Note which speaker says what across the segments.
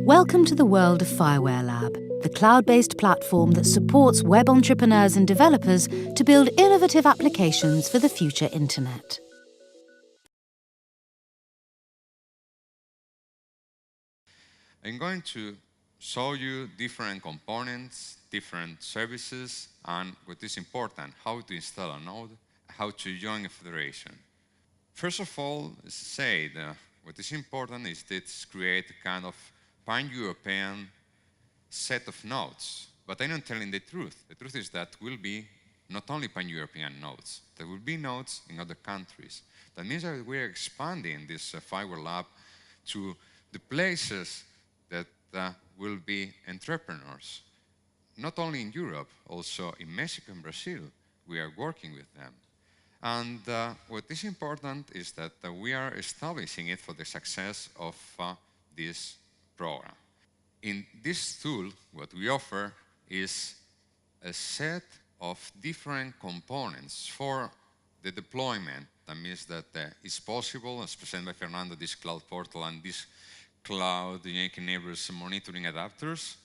Speaker 1: Welcome to the world of FIWARE Lab, the cloud-based platform that supports web entrepreneurs and developers to build innovative applications for the future internet.
Speaker 2: I'm going to show you different components, different services, and what is important, how to install a node, how to join a federation. First of all, as I said, what is important is to create a kind of pan-European set of nodes. But I'm not telling the truth. The truth is that will be not only pan-European nodes, there will be nodes in other countries. That means that we're expanding this FIWARE Lab to the places that will be entrepreneurs. Not only in Europe, also in Mexico and Brazil, we are working with them. And what is important is that we are establishing it for the success of this program. In this tool, what we offer is a set of different components for the deployment. That means that it's possible, as presented by Fernando, this cloud portal and this cloud unique neighbors monitoring adapters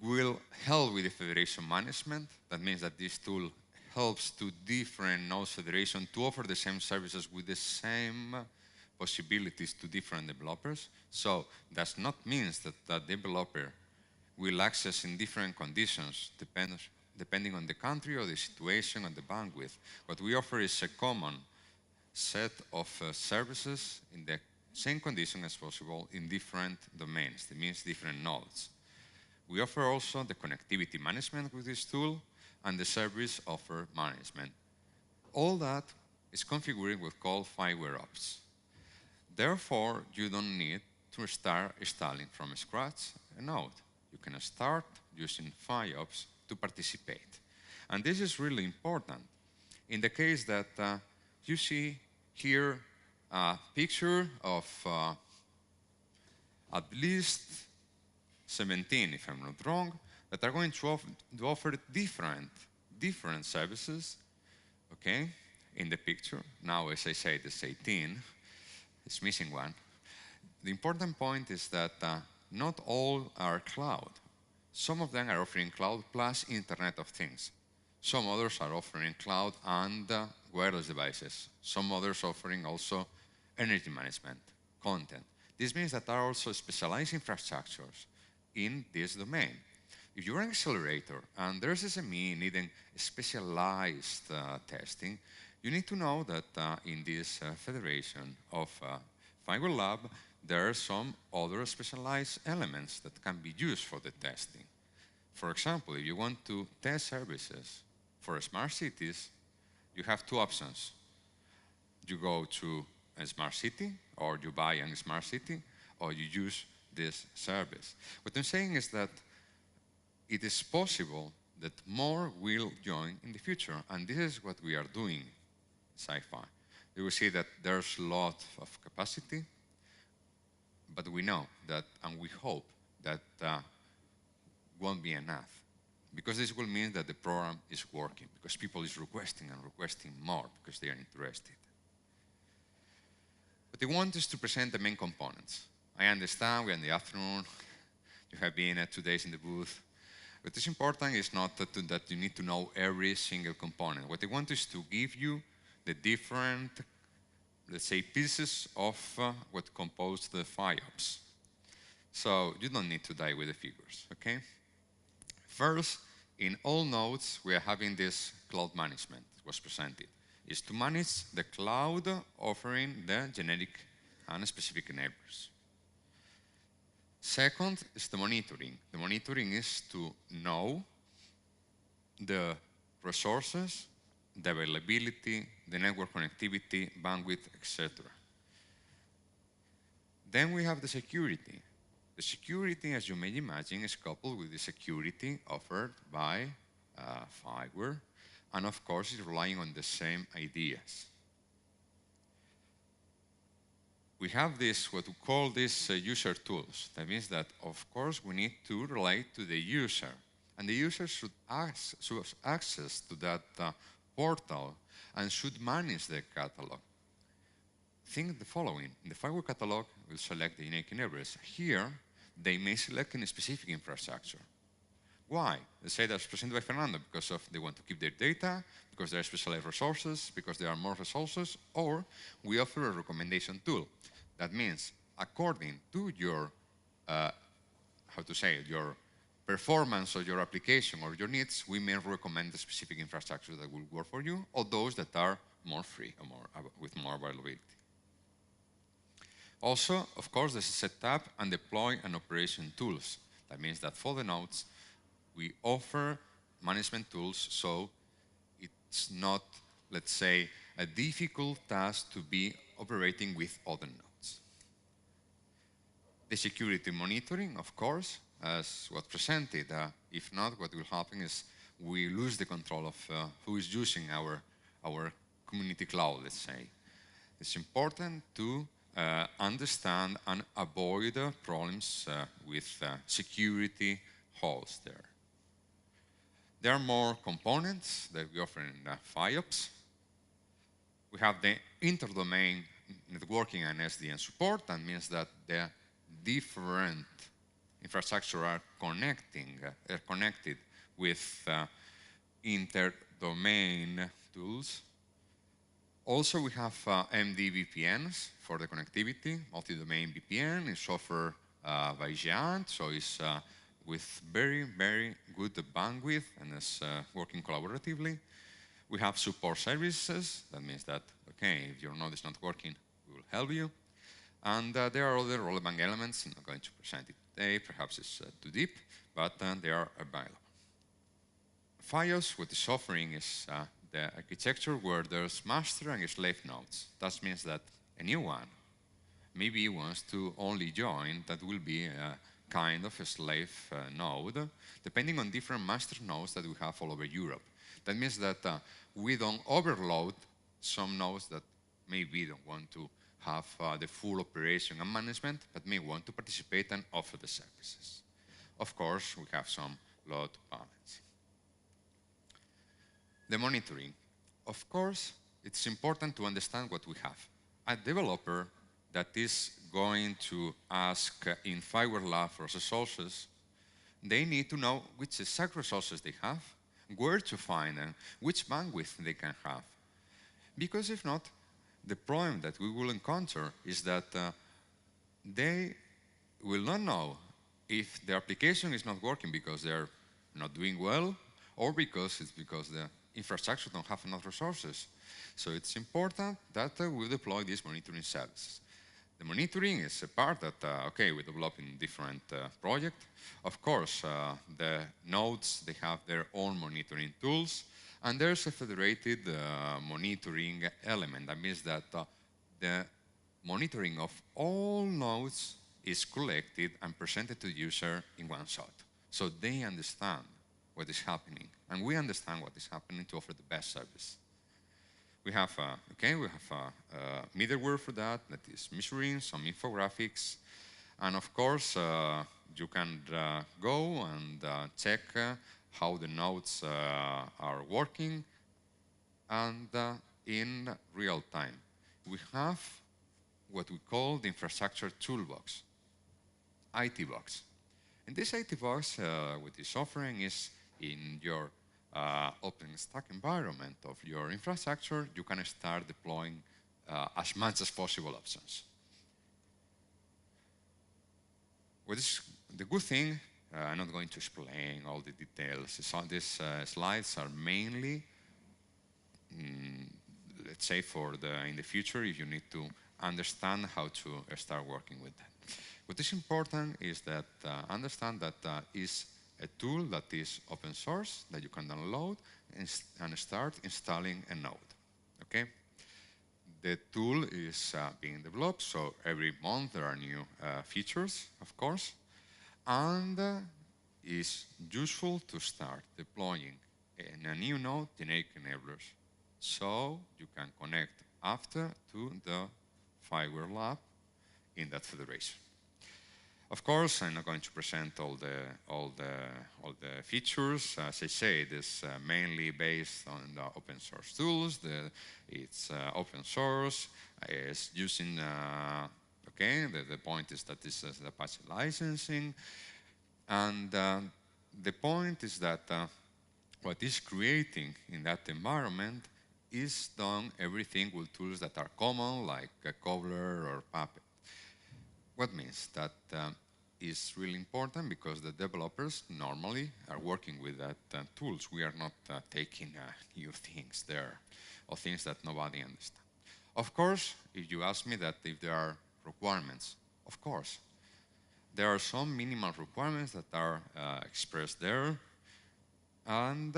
Speaker 2: will help with the federation management. That means that this tool helps to different nodes federation to offer the same services with the same possibilities to different developers. So does not mean that the developer will access in different conditions depending on the country or the situation and the bandwidth. What we offer is a common set of services in the same condition as possible in different domains. That means different nodes. We offer also the connectivity management with this tool and the service offer management. All that is configured with called FIWARE Ops. Therefore, you don't need to start installing from scratch a node. You can start using FIOps to participate. And this is really important. In the case that you see here a picture of at least 17, if I'm not wrong, that are going to offer different services, okay, in the picture. Now, as I said, it's 18. It's missing one. The important point is that not all are cloud. Some of them are offering cloud plus Internet of Things. Some others are offering cloud and wireless devices. Some others offering also energy management, content. This means that there are also specialized infrastructures in this domain. If you're an accelerator and there's SME needing specialized testing, you need to know that in this federation of FIWARE Lab, there are some other specialized elements that can be used for the testing. For example, if you want to test services for smart cities, you have two options. You go to a smart city, or you buy a smart city, or you use this service. What I'm saying is that it is possible that more will join in the future, and this is what we are doing in XIFI. You will see that there's a lot of capacity, but we know that, and we hope that won't be enough, because this will mean that the program is working, because people is requesting and requesting more because they are interested. What I want is to present the main components. I understand we're in the afternoon, you have been 2 days in the booth. What is important is not that you need to know every single component. What I want is to give you the different, let's say, pieces of what compose the FIOps. So you don't need to die with the figures, okay? First, in all nodes, we are having this cloud management, it was presented. Is to manage the cloud offering the generic and specific neighbors. Second is the monitoring. The monitoring is to know the resources, the availability, the network connectivity, bandwidth, etc. Then we have the security. The security, as you may imagine, is coupled with the security offered by FIWARE, and of course is relying on the same ideas. We have this, what we call this user tools. That means that, of course, we need to relate to the user. And the user should have access to that portal and should manage the catalog. think the following. In the FIWARE catalog, we'll select the unique enablers. Here, they may select in a specific infrastructure. Why? Let's say that's presented by Fernando because they want to keep their data, because there are specialized resources, because there are more resources, or we offer a recommendation tool. That means, according to your, your performance of your application or your needs, we may recommend the specific infrastructure that will work for you, or those that are more free or with more availability. Also, of course, there's set up and deploy and operation tools. That means that for the nodes, we offer management tools, so it's not, let's say, a difficult task to be operating with other nodes. The security monitoring, of course, as was presented. If not, what will happen is we lose the control of who is using our community cloud, let's say. It's important to understand and avoid problems with security holes there. There are more components that we offer in FIOps. We have the inter-domain networking and SDN support. That means that the different infrastructure are connected with inter-domain tools. Also, we have MD-VPNs for the connectivity. Multi-domain VPN is offered by Giant, so it's with very, very good bandwidth and is working collaboratively. We have support services. That means that, okay, if your node is not working, we will help you. And there are other relevant elements. I'm not going to present it today. Perhaps it's too deep, but they are available. FIOS, what is offering is the architecture where there's master and slave nodes. That means that a new one maybe wants to only join, that will be a kind of a slave node, depending on different master nodes that we have all over Europe. That means that we don't overload some nodes that maybe don't want to have the full operation and management, but may want to participate and offer the services. Of course, we have some load balance. The monitoring. Of course, it's important to understand what we have. A developer that is going to ask in FIWARE Lab for resources, they need to know which exact resources they have, where to find them, which bandwidth they can have. Because if not, the problem that we will encounter is that they will not know if the application is not working because they're not doing well, or because it's because the infrastructure don't have enough resources. So it's important that we deploy these monitoring services. The monitoring is a part that, okay, we develop in different projects. Of course, the nodes, they have their own monitoring tools, and there's a federated monitoring element. That means that the monitoring of all nodes is collected and presented to the user in one shot. So they understand what is happening, and we understand what is happening to offer the best service. We have, middleware for that is measuring some infographics, and of course, you can go and check how the nodes are working, and in real time. We have what we call the infrastructure toolbox, IT box. And this IT box, what it's offering is in your OpenStack environment of your infrastructure, you can start deploying as much as possible options. What is the good thing, I'm not going to explain all the details. So these slides are mainly, let's say, in the future, if you need to understand how to start working with that. What is important is that understand that is a tool that is open source, that you can download and start installing a node. Okay? The tool is being developed, so every month there are new features, of course, and is useful to start deploying in a new node generic enablers, so you can connect after to the FIWARE Lab in that federation. Of course, I'm not going to present all the features. As I say, this mainly based on the open source tools. It's open source. It's using okay. The point is that this is the Apache licensing, and the point is that what is creating in that environment is done everything with tools that are common, like Cobbler or Puppet. What means that is really important because the developers normally are working with that tools. We are not taking new things there or things that nobody understands. Of course, if you ask me that if there are requirements, of course, there are some minimal requirements that are expressed there, and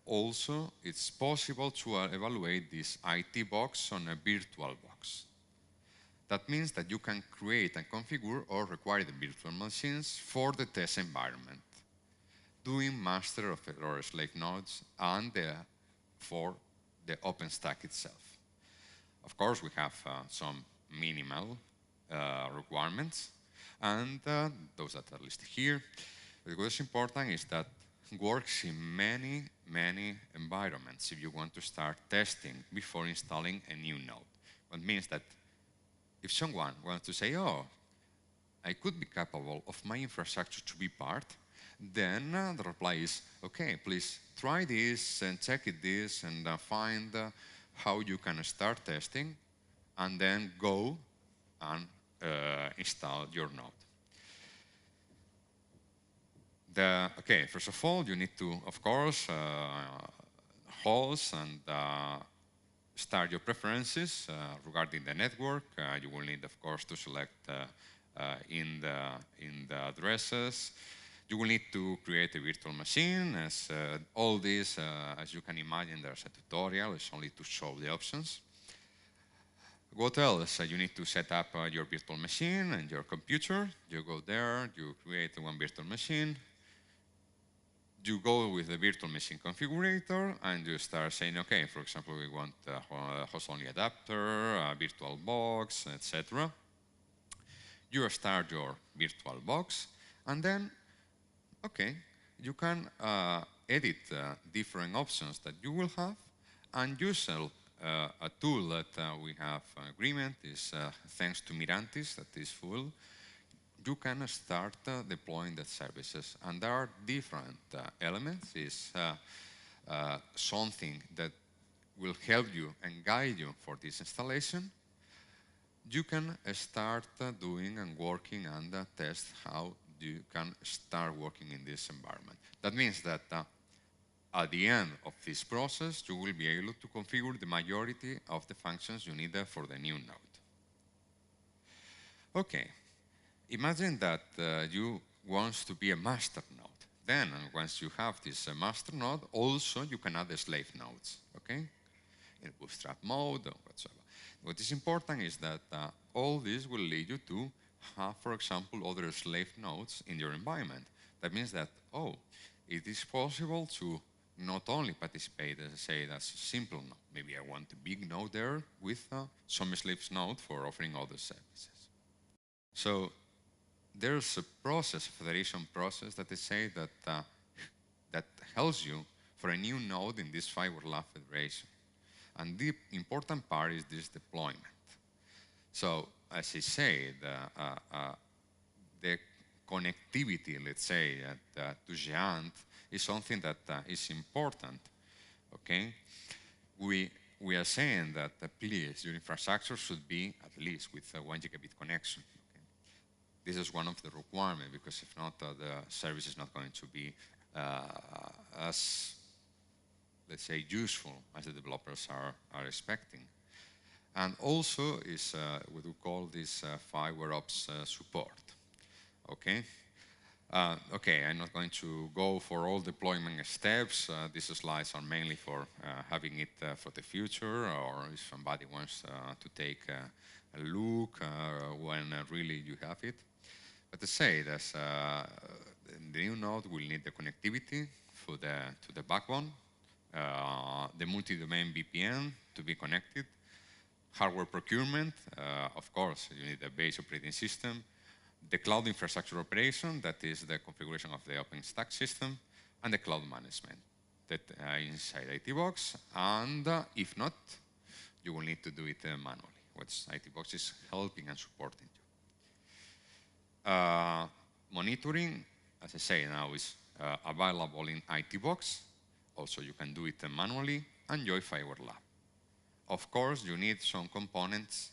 Speaker 2: also it's possible to evaluate this IT box on a virtual box. That means that you can create and configure or require the virtual machines for the test environment, doing master of or slave nodes and for the OpenStack itself. Of course, we have some minimal requirements, and those that are listed here. But what is important is that it works in many, many environments if you want to start testing before installing a new node. What means that if someone wants to say, oh, I could be capable of my infrastructure to be part, then the reply is, okay, please try this and check this and find how you can start testing, and then go and install your node. Okay, first of all, you need to, of course, host and start your preferences regarding the network. You will need, of course, to select in the addresses. You will need to create a virtual machine. As all this, as you can imagine, there's a tutorial. It's only to show the options. What else? You need to set up your virtual machine and your computer. You go there, you create one virtual machine. You go with the virtual machine configurator and you start saying, okay, for example, we want a host-only adapter, a virtual box, etc. You start your virtual box, and then, okay, you can edit different options that you will have, and use a tool that we have an agreement is thanks to Mirantis, that is full. You can start deploying the services, and there are different elements. Is something that will help you and guide you for this installation. You can start doing and working and test how you can start working in this environment. That means that at the end of this process, you will be able to configure the majority of the functions you need for the new node. Okay. Imagine that you want to be a master node. Then, once you have this master node, also you can add the slave nodes, okay? In bootstrap mode or whatsoever. What is important is that all this will lead you to have, for example, other slave nodes in your environment. That means that, oh, it is possible to not only participate, as I say, as a simple node. Maybe I want a big node there with some slaves node for offering other services. So there's a process, a federation process, that they say that that helps you for a new node in this FIWARE Lab federation. And the important part is this deployment. So, as I say, the connectivity, let's say, to Géant is something that is important. Okay, we are saying that please, your infrastructure should be at least with a 1 gigabit connection. This is one of the requirements, because if not, the service is not going to be as, let's say, useful as the developers are expecting. And also is what we call this FIWARE Ops support. Okay? Okay, I'm not going to go for all deployment steps. These slides are mainly for having it for the future, or if somebody wants to take a look when really you have it. But to say that the new node will need the connectivity to the backbone, the multi-domain VPN to be connected, hardware procurement, of course, you need a base operating system, the cloud infrastructure operation, that is the configuration of the OpenStack system, and the cloud management that inside IT Box. And if not, you will need to do it manually, which IT Box is helping and supporting you. Monitoring, as I say, now is available in IT Box. Also, you can do it manually, and join FIWARE Lab. Of course, you need some components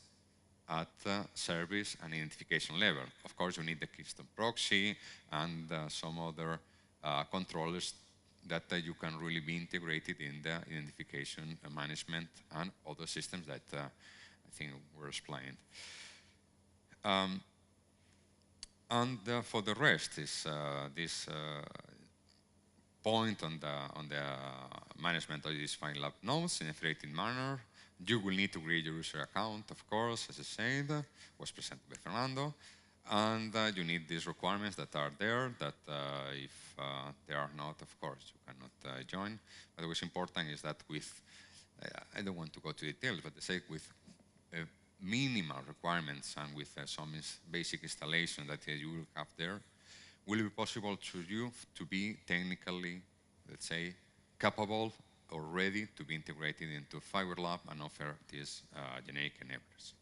Speaker 2: at service and identification level. Of course, you need the Keystone proxy and some other controllers that you can really be integrated in the identification management and other systems that I think were explained. And for the rest, is this point on the management of these FIWARE Lab nodes in a federated manner. You will need to create your user account, of course, as I said, was presented by Fernando. And you need these requirements that are there, that if they are not, of course, you cannot join. But what's important is that with, I don't want to go to details, but to say with minimal requirements and with some basic installation that you will have there, will be possible to you to be technically, let's say, capable or ready to be integrated into FIWARE Lab and offer these generic enablers.